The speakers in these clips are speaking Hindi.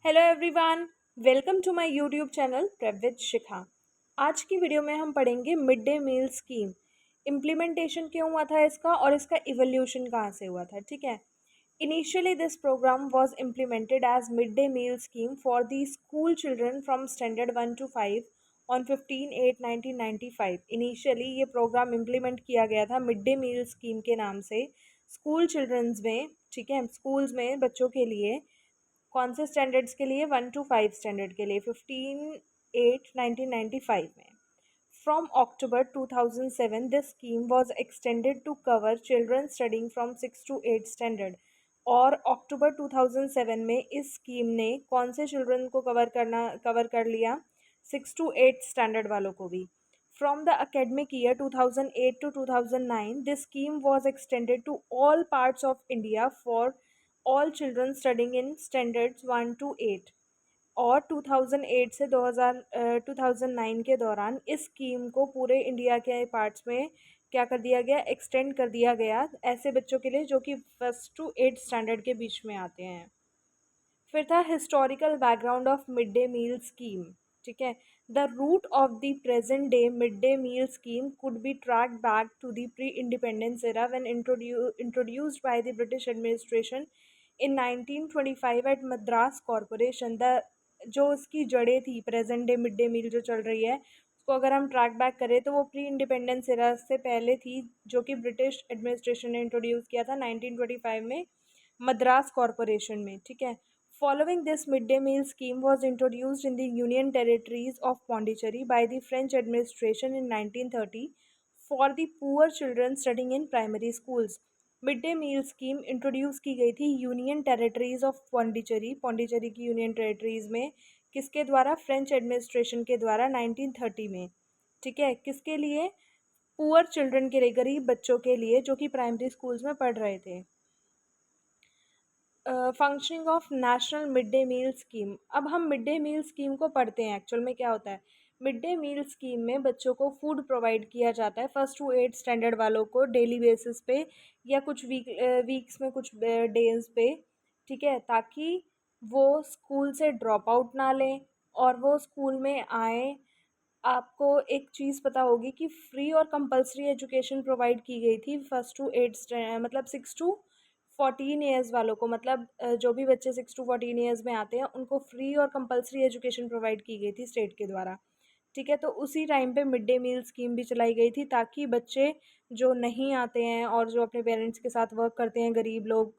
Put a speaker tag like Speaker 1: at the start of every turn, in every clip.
Speaker 1: Hello everyone, welcome to my YouTube channel prep with Shikha. आज की वीडियो में हम पढ़ेंगे mid day meal scheme. Implementation क्यों हुआ था इसका और इसका इवोल्यूशन कहाँ से हुआ था। ठीक है। Initially this program was implemented as mid day meal scheme for the school children from standard 1 to 5 on 15/8/1995। Initially ये प्रोग्राम इम्प्लीमेंट किया गया था मिड डे मील स्कीम के नाम से स्कूल चिल्ड्रंस में। ठीक है, स्कूल्स में बच्चों के लिए। कौन से स्टैंडर्ड्स के लिए? 1 to 5 स्टैंडर्ड के लिए 15/8/1995 में। From October 2007 this scheme was extended to cover children studying from 6 to 8 standard. और अक्टूबर 2007 में इस स्कीम ने कौन से चिल्ड्रन को कवर कर लिया? 6 to 8 स्टैंडर्ड वालों को भी। From the academic year 2008 to 2009 this scheme was extended to all parts of India for all children studying in standards 1 to 8। और 2008 से 2009 के दौरान इस स्कीम को पूरे इंडिया के पार्ट्स में क्या कर दिया गया? एक्सटेंड कर दिया गया ऐसे बच्चों के लिए जो कि 1 to 8 स्टैंडर्ड के बीच में आते हैं। फिर था historical background of mid day meal scheme. ठीक है। The root of the present day mid day meal scheme could be track back to the pre independence era when introduced by the British administration in 1925 at Madras corporation. The जो इसकी जड़ें थी present day mid day meal जो चल रही है उसको अगर हम ट्रैक बैक करें तो वो प्री इंडिपेंडेंस एरा से पहले थी, जो कि ब्रिटिश एडमिनिस्ट्रेशन ने इंट्रोड्यूस किया था 1925 में मद्रास कॉरपोरेशन में। ठीक है। Following this, midday meal scheme was introduced in the Union Territories of Pondicherry by the French administration in 1930 for the poor children studying in primary schools। midday meal scheme introduce की गई थी union territories of Pondicherry, Pondicherry की यूनियन टेरिटरीज में। किसके द्वारा? फ्रेंच एडमिनिस्ट्रेशन के द्वारा 1930 में। ठीक है। किसके लिए? पुअर चिल्ड्रन के लिए, गरीब बच्चों के लिए जो कि प्राइमरी स्कूल्स में पढ़ रहे थे। Functioning of national mid day meal scheme. अब हम मिड डे मील स्कीम को पढ़ते हैं। एक्चुअल में क्या होता है? मिड डे मील स्कीम में बच्चों को फूड प्रोवाइड किया जाता है 1 to 8 स्टैंडर्ड वालों को डेली बेसिस पे या कुछ वीक्स में कुछ डेज पे। ठीक है, ताकि वो स्कूल से ड्रॉप आउट ना लें और वो स्कूल में आए। आपको एक चीज़ पता होगी कि फ्री और कंपलसरी एजुकेशन प्रोवाइड की गई थी 1 to 8 मतलब 6 to 14 ईयर्स वालों को। मतलब जो भी बच्चे 6 to 14 ईयर्स में आते हैं उनको फ्री और कंपलसरी एजुकेशन प्रोवाइड की गई थी स्टेट के द्वारा। ठीक है, तो उसी टाइम पे मिड डे मील स्कीम भी चलाई गई थी ताकि बच्चे जो नहीं आते हैं और जो अपने पेरेंट्स के साथ वर्क करते हैं, गरीब लोग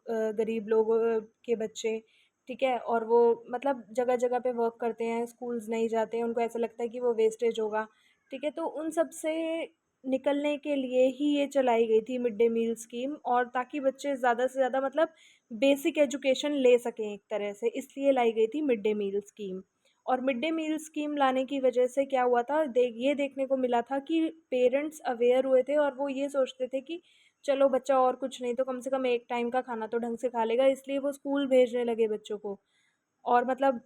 Speaker 1: के बच्चे। ठीक है, और वो मतलब जगह जगह पे वर्क करते हैं, स्कूल्स नहीं जाते हैं, उनको ऐसा लगता है कि वो वेस्टेज होगा। ठीक है, तो उन सब से निकलने के लिए ही ये चलाई गई थी मिड डे मील स्कीम, और ताकि बच्चे ज़्यादा से ज़्यादा मतलब बेसिक एजुकेशन ले सकें एक तरह से, इसलिए लाई गई थी मिड डे मील स्कीम। और मिड डे मील स्कीम लाने की वजह से क्या हुआ था? ये देखने को मिला था कि पेरेंट्स अवेयर हुए थे और वो ये सोचते थे कि चलो बच्चा और कुछ नहीं तो कम से कम एक टाइम का खाना तो ढंग से खा लेगा, इसलिए वो स्कूल भेजने लगे बच्चों को। और मतलब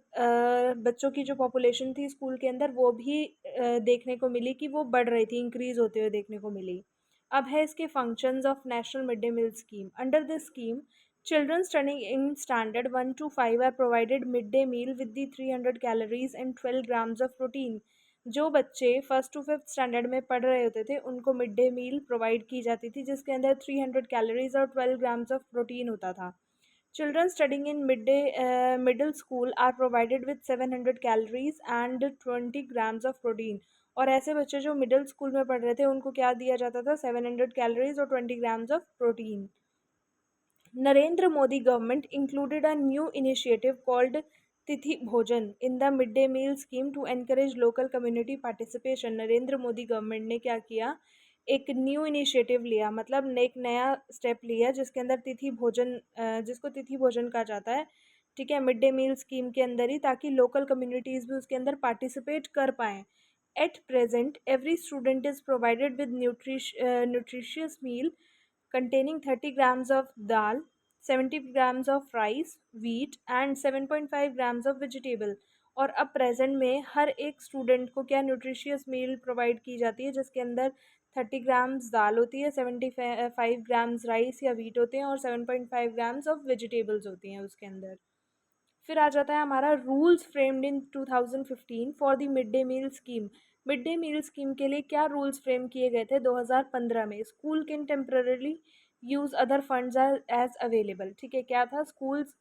Speaker 1: बच्चों की जो पॉपुलेशन थी स्कूल के अंदर वो भी देखने को मिली कि वो बढ़ रही थी, इंक्रीज होते हुए देखने को मिली। अब है इसके functions of national mid day meal scheme. Under this scheme children studying in standard 1 to 5 are provided mid day meal with the 300 calories and 12 grams of protein. जो बच्चे 1st to 5th स्टैंडर्ड में पढ़ रहे होते थे उनको मिड डे मील प्रोवाइड की जाती थी जिसके अंदर 300 कैलोरीज और 12 ग्राम्स ऑफ प्रोटीन होता था। Children studying in middle school are provided with 700 calories and 20 grams of protein। और ऐसे बच्चे जो मिडिल स्कूल में पढ़ रहे थे उनको क्या दिया जाता था? 700 कैलोरीज और 20 grams of protein. Narendra Modi government included a new initiative called Tithi Bhojan in the midday meal scheme to encourage local community participation। Narendra Modi government ने क्या किया? एक न्यू इनिशिएटिव लिया, मतलब एक नया स्टेप लिया जिसके अंदर तिथि भोजन, जिसको तिथि भोजन कहा जाता है। ठीक है, मिड डे मील स्कीम के अंदर ही, ताकि लोकल कम्युनिटीज़ भी उसके अंदर पार्टिसिपेट कर पाएँ। At present every student is provided with nutritious meal containing 30 grams of dal, 70 grams of rice, wheat and 7.5 grams of vegetable। और अब प्रेजेंट में हर एक स्टूडेंट को क्या न्यूट्रिशियस मील प्रोवाइड की जाती है जिसके अंदर 30 ग्राम्स दाल होती है, 75 ग्राम्स राइस या वीट होते हैं और 7.5 ग्राम्स ऑफ वेजिटेबल्स होती हैं उसके अंदर। फिर आ जाता है हमारा rules framed in 2015 for the mid day meal scheme. Mid day meal scheme के लिए क्या रूल्स फ्रेम किए गए थे 2015 में? School can temporary use other funds as available. ठीक है, क्या था? स्कूल्स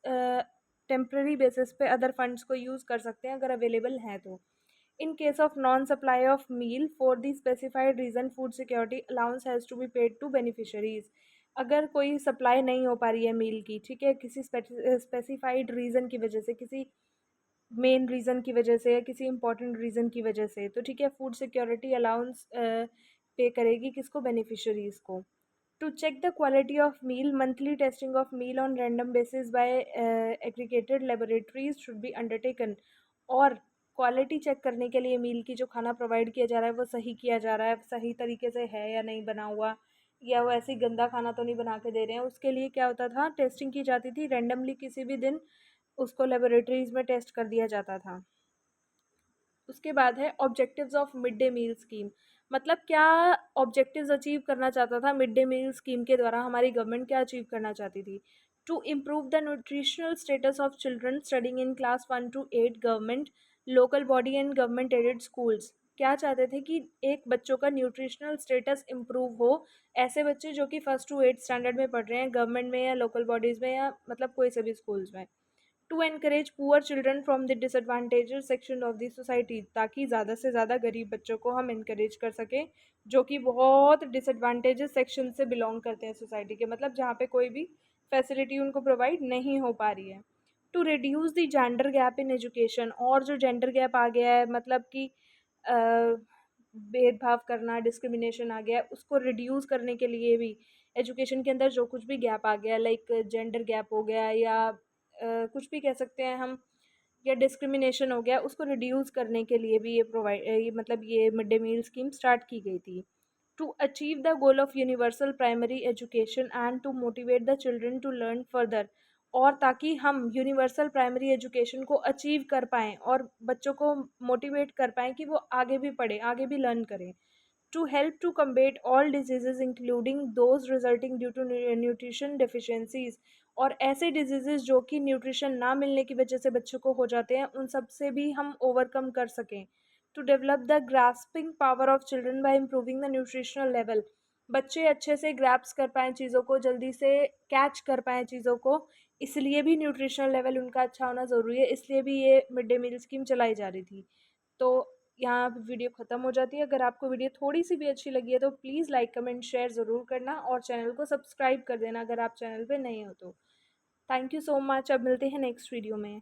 Speaker 1: टेम्पररी बेसिस पे अदर फंड्स को यूज़ कर सकते हैं अगर अवेलेबल हैं तो। In case of non supply of meal for the specified reason food security allowance has to be paid to beneficiaries. अगर कोई सप्लाई नहीं हो पा रही है मील की, ठीक है, किसी स्पेसिफाइड रीज़न की वजह से, किसी मेन रीज़न की वजह से या किसी इंपॉर्टेंट रीज़न की वजह से, तो ठीक है, फूड सिक्योरिटी अलाउंस पे करेगी किसको? बेनिफिशरीज को। To check the quality of meal, monthly testing of meal on random basis by aggregated laboratories should be undertaken. और क्वालिटी चेक करने के लिए मील की जो खाना प्रोवाइड किया जा रहा है वो सही किया जा रहा है, सही तरीके से है या नहीं बना हुआ, या वो ऐसी गंदा खाना तो नहीं बना के दे रहे हैं। उसके लिए क्या होता था? टेस्टिंग की जाती थी रैंडमली, किसी भी दिन उसको लेबोरेटरीज में टेस्ट कर दिया जाता था। उसके बाद है objectives of mid day meal scheme. मतलब क्या ऑब्जेक्टिव्स अचीव करना चाहता था मिड डे मील स्कीम के द्वारा? हमारी गवर्नमेंट क्या अचीव करना चाहती थी? To improve the nutritional status of children studying in class 1 to 8 government, local body and government aided schools. क्या चाहते थे? कि एक बच्चों का न्यूट्रिशनल स्टेटस इम्प्रूव हो। ऐसे बच्चे जो कि 1 to 8 स्टैंडर्ड में पढ़ रहे हैं, गवर्नमेंट में या लोकल बॉडीज़ में या मतलब कोई से भी स्कूल्स में। To encourage poor children from the disadvantaged section of the society, ताकि ज़्यादा से ज़्यादा गरीब बच्चों को हम इनकरेज कर सकें जो कि बहुत डिसएडवांटेजेड सेक्शन से बिलोंग करते हैं सोसाइटी के, मतलब जहाँ पे कोई भी फैसिलिटी उनको प्रोवाइड नहीं हो पा रही है। To reduce the gender gap in education, और जो जेंडर गैप आ गया है, मतलब कि भेदभाव करना, डिस्क्रिमिनेशन आ गया है, उसको रिड्यूस करने के लिए भी एजुकेशन के अंदर जो कुछ भी गैप आ गया, लाइक जेंडर गैप हो गया या कुछ भी कह सकते हैं हम, या डिस्क्रिमिनेशन हो गया, उसको रिड्यूस करने के लिए भी ये मतलब ये mid day meal scheme start की गई थी। To achieve the goal of universal primary education and to motivate the children to learn further, और ताकि हम यूनिवर्सल प्राइमरी एजुकेशन को अचीव कर पाएँ और बच्चों को मोटिवेट कर पाएँ कि वो आगे भी पढ़ें, आगे भी लर्न करें। To help to combat all diseases including those resulting due to nutrition deficiencies, और ऐसे डिजीजेस जो कि न्यूट्रिशन ना मिलने की वजह से बच्चों को हो जाते हैं, उन सब से भी हम ओवरकम कर सकें। To develop the grasping power of children by improving the nutritional level, बच्चे अच्छे से ग्रैप्स कर पाएँ चीज़ों को, जल्दी से कैच कर पाएँ चीज़ों को, इसलिए भी न्यूट्रिशनल लेवल उनका अच्छा होना ज़रूरी है, इसलिए भी ये मिड डे मील स्कीम चलाई जा रही थी। तो यहाँ पे वीडियो ख़त्म हो जाती है। अगर आपको वीडियो थोड़ी सी भी अच्छी लगी है तो प्लीज़ लाइक कमेंट शेयर ज़रूर करना और चैनल को सब्सक्राइब कर देना अगर आप चैनल पे नए हो तो। Thank you so much. अब मिलते हैं नेक्स्ट वीडियो में।